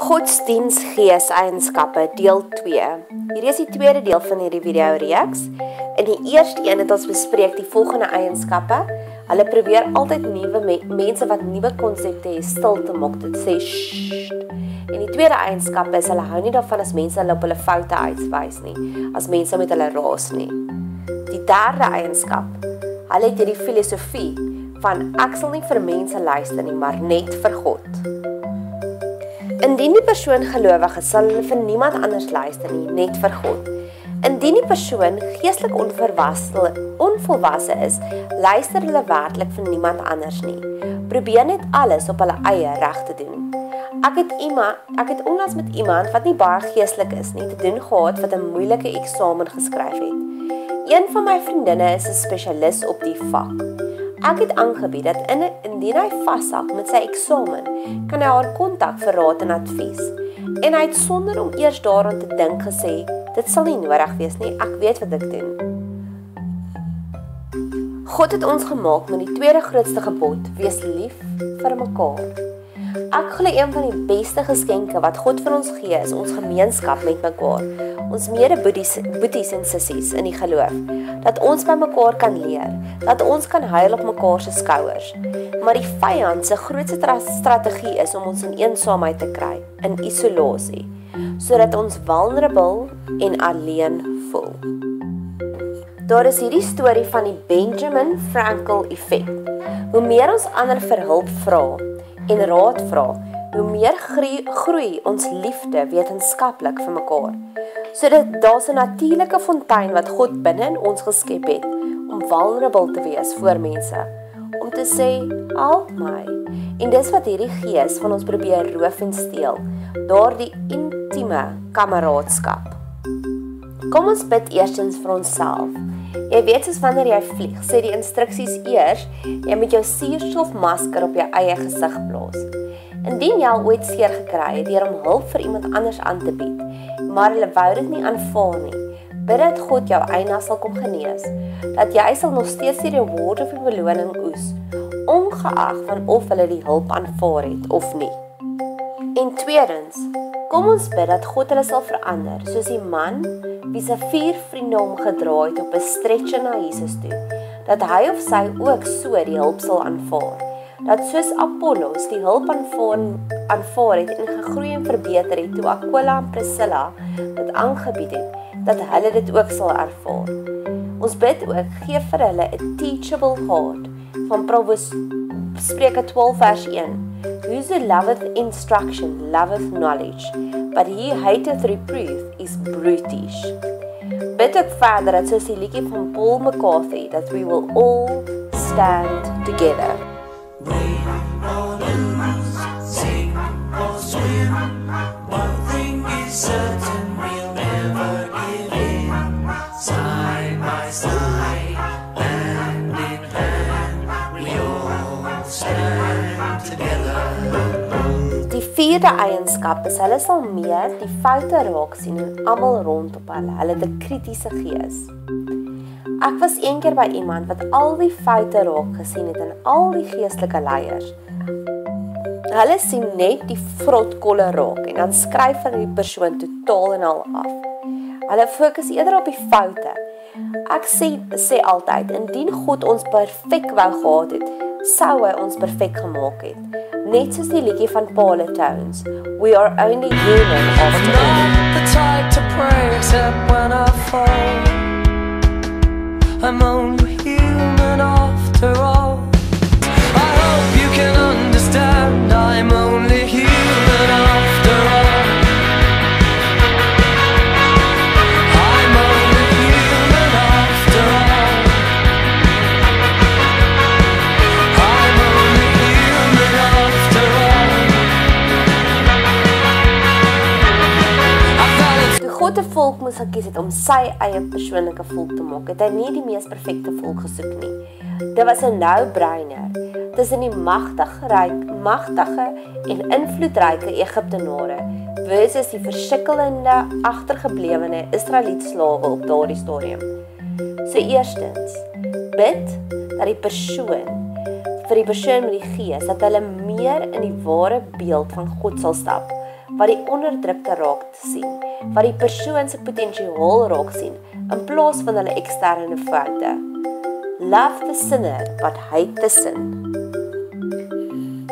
Godsdienstgeeseienskappe deel 2. Hier is die tweede deel van hierdie video-reeks. In die eerste een het ons bespreek die volgende eienskappe. Hulle probeer altyd nuwe mense wat nuwe konsepte het stil te maak, dit sê sssst. En die tweede eienskappe is hulle hou nie daarvan as mense hulle op hulle foute uitwys nie, as mense met hulle raas nie. Die derde eienskap, hulle het hierdie filosofie van ek sal nie vir mense luister nie, maar net vir God. Indien die persoon gelowig is, sal hulle vir niemand anders luister nie, net vir God. Indien die persoon geestelik onvolwasse is, luister hulle werklik vir niemand anders nie. Probeer net alles op hulle eie reg te doen. Ek het onlangs met iemand wat nie baie geestelik is nie, te doen gehad wat 'n moeilike eksamen geskryf het. Een van my vriendinne is 'n spesialis op die vak. Ek het aangebied dat indien hy vashak met sy eksamen, kan hy haar kontak vir raad en advies. En hy het sonder om eers daaraan te dink gesê, dit sal nie nodig wees nie, ek weet wat ek doen. God het ons gemaak met die tweede grootste gebod, wees lief vir mekaar. Ek glo een van die beste geskenke wat God vir ons gee, is ons gemeenskap met mekaar, ons mede-boeties en sissies in die geloof, dat ons by mekaar kan leer, dat ons kan huil op mekaar se skouers. Maar die vyand se grootste strategie is om ons in eensaamheid te kry, in isolasie, sodat ons vulnerable en alleen voel. Daar is hierdie storie van die Benjamin Franklin effek. Hoe meer ons ander vir hulp vra en raad vra, hoe meer groei ons liefde wetenskaplik vir mekaar. Sodat daar's 'n natuurlike fontein wat God binne in ons geskep het, om vulnerable te wees voor mense, om te sê, help my. En dis wat hierdie gees van ons probeer roof en steel, daardie intieme kameraadskap. Kom ons bid eerstens vir onsself. Jy weet soos wanneer jy vlieg, sê die instruksies eers, jy moet jou suurstofmasker op jou eie gesig plaas. Indien jy al ooit seer gekry het deur om hulp vir iemand anders aan te bied, maar hulle wou dit nie aanvaar nie, bid dat God jou eina sal kom genees, dat jy sal nog steeds die reward of die beloning oes, ongeag van of hulle die hulp aanvaar het of nie. En tweedens, kom ons bid dat God hulle sal verander, soos die man wie sy 4 vriende omgedraai het op 'n stretcher na Jesus toe, dat hy of sy ook so die hulp sal aanvaar, dat soos Apollos die hulp aanvaar het en gegroei en verbeter het toe Aquila en Priscilla dit aangebied het, dat hulle dit ook sal ervaar. Ons bid ook, gee vir hulle 'n teachable heart, van Spreuke 12 vers 1. Whoso loveth instruction, loveth knowledge, but he hateth reproof is brutish. Bid ook verder dat soos die liedjie van Paul McCarthy, that we will all stand together. Win or lose, sink or swim, one thing is certain, we'll never give in. Side by side, hand in hand, we all stand together. Die vierde eienskap is hulle sal meer die foute raak sien en almal rondom hulle. Hulle het 'n kritiese gees. Ek was eendag by iemand wat al die foute raak gesien het in al die geestelike leiers. Hulle sien net die vrotkolle raak en dan skryf hulle die persoon totaal en al af. Hulle fokus eerder op die foute. Ek sê altyd, indien God ons perfek wou gehad het, sou hy ons perfek gemaak het. Net soos die liedjie van Paula Tones, we are only human after all. I'm not the type to pray except when I fall. I'm only human after all. I hope you can understand, I'm only human after all. I'm only human after all. I'm only human after all. Toe God 'n volk moes gekies het om sy eie persoonlike volk te maak, het hy nie die mees perfekte volk gesoek nie. Dit was 'n no-brainer. Tussen die magtige en invloedryke Egiptenare versus die versukkelende, agtergeblewene Israeliete slawe op daardie stadium. So eerstens, bid dat die persoon met die gees, dat hulle meer in die ware beeld van God sal stap, wat die onderdrukte raak sien, wat die persoon se potensiaal raak sien, in plaas van hulle eksterne foute. Love the sinner, but hate the sin.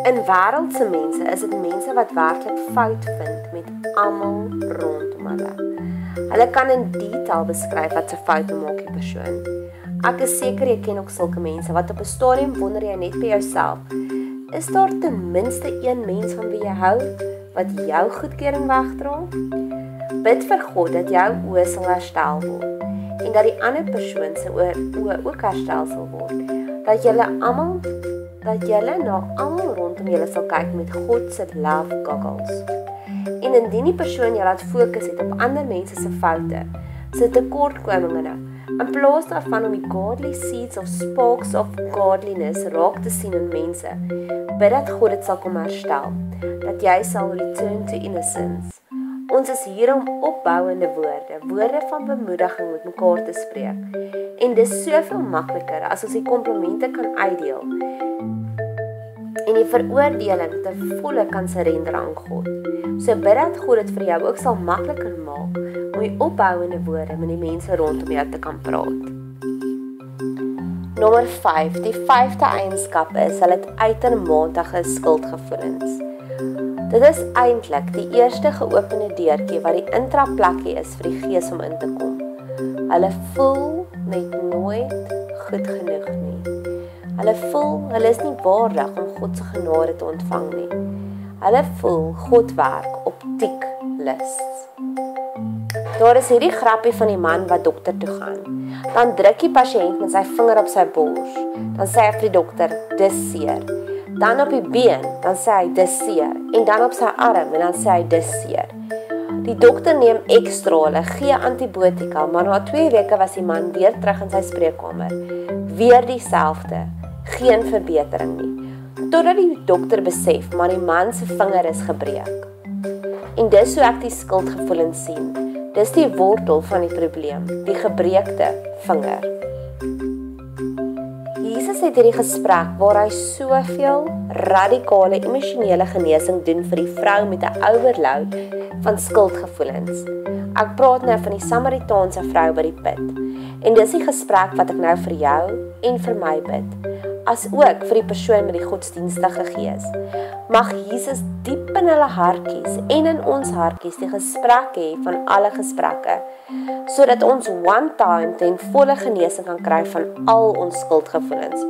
In wêreldse mense is dit mense wat werklik fout vind met almal rondom hulle. Hulle kan in detail beskryf wat se foute maak die persoon. Ek is seker jy ken ook sulke mense wat op 'n stadium wonder jy net by jouself, is daar ten minste een mens van wie jy hou wat jou goedkeuring wegdra? Bid vir God dat jou oë sal herstel word en dat die ander persoon se oë ook herstel sal word. Dat julle na almal rondom julle sal kyk met God se love goggles. En indien die persoon jou laat fokus het op ander mense se foute, se tekortkominge, in plaas daarvan om die godly seeds of sparks of godliness raak te sien in mense, bid dat God dit sal kom herstel, dat jy sal return to innocence. Ons is hier om opbouende woorde van bemoediging met mekaar te spreek. En dis soveel makliker as ons die komplimente kan uitdeel en die veroordeling te volle kan surrender aan God. So bid dat God dit vir jou ook sal makliker maak om die opbouende woorde met die mense rondom jou te kan praat. Nommer 5, die 5de eienskap is, hulle het uitermate skuldgevoelens. Dit is eintlik die eerste geopende deurtjie wat die intraplekkie is vir die gees om in te kom. Hulle voel net nooit goed genoeg nie. Hulle voel, hulle is nie waardig om God se genade te ontvang nie. Hulle voel, God werk op tick lists. Daar is hierdie grappie van die man wat dokter toe gaan. Dan druk die pasiënt met sy vinger op sy bors. Dan sê hy vir die dokter, dis seer. Dan op die been, dan sê hy, dis seer. En dan op sy arm, en dan sê hy, dis seer. Die dokter neem ekstra, hulle gee antibiotika, maar na 2 weke was die man weer terug in sy spreekkamer. Weer dieselfde, geen verbetering nie. Totdat die dokter besef, maar die man se vinger is gebreek. En dis hoe ek die skuldgevoelens sien. Dis die wortel van die probleem, die gebreekte vinger. Jesus het hierdie gesprek waar hy soveel radikale emosionele genesing doen vir die vrou met 'n overload van skuldgevoelens. Ek praat nou van die Samaritaanse vrou by die put. En dis die gesprek wat ek nou vir jou en vir my bid, as ook vir die persoon met die godsdienstige gees. Mag Jesus diep in hulle hartjies en in ons hartjies die gesprek hê van alle gesprekke, sodat ons one time ten volle genesing kan kry van al ons skuldgevoelens,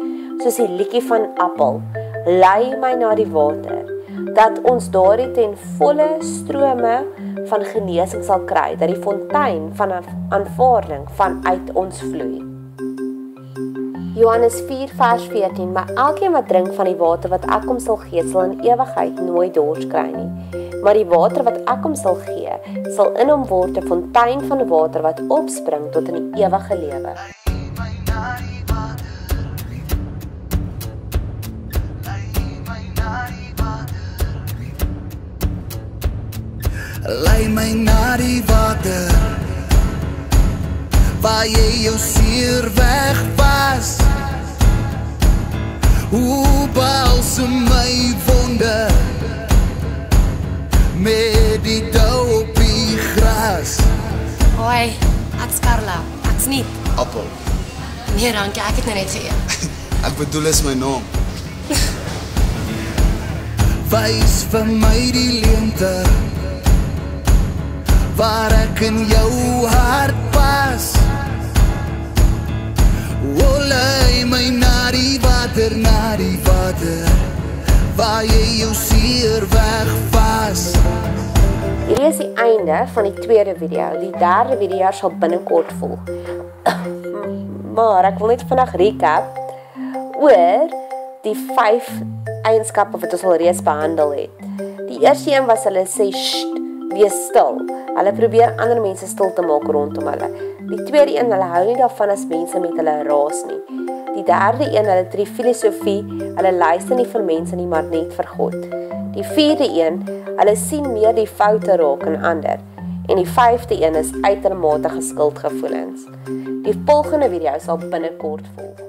soos die liedjie van Appel, lei my na die water, dat ons daardie ten volle strome van genesing sal kry, dat die fontein van aanvaarding vanuit ons vloei. Johannes 4 vers 14, maar elkeen wat drink van die water wat ek hom sal gee, sal in ewigheid nooit dors kry nie. Maar die water wat ek hom sal gee, sal in hom word 'n fontein van water wat opspring tot in die ewige lewe. Lei my na die water, waar jy jou seer wegwas. Hoe balsem my wonde met die dou op die gras. Hoi, ek's Carla, ek's nie. Appel. Nee, dankie, ek het net geëet. Ek bedoel is my naam. Wys vir my die leemte waar ek in jou hart pas. Lei my na die water, waar jy jou seer wegvas. Hierdie is die einde van die tweede video. Die derde video sal binnekort volg. Maar ek wil net vandag recap oor die 5 eienskappe wat ons al reeds behandel het. Die eerste een was hulle sê, sst, wees stil. Hulle probeer ander mense stil te maak rondom hulle. Die tweede een, hulle hou nie daarvan as mense met hulle raas nie. Die derde een, hulle het die filosofie, hulle luister nie vir mense nie, maar net vir God. Die vierde een, hulle sien meer die foute raak in ander. En die 5de een is uitermate skuldgevoelens. Die volgende video sal binnekort volg.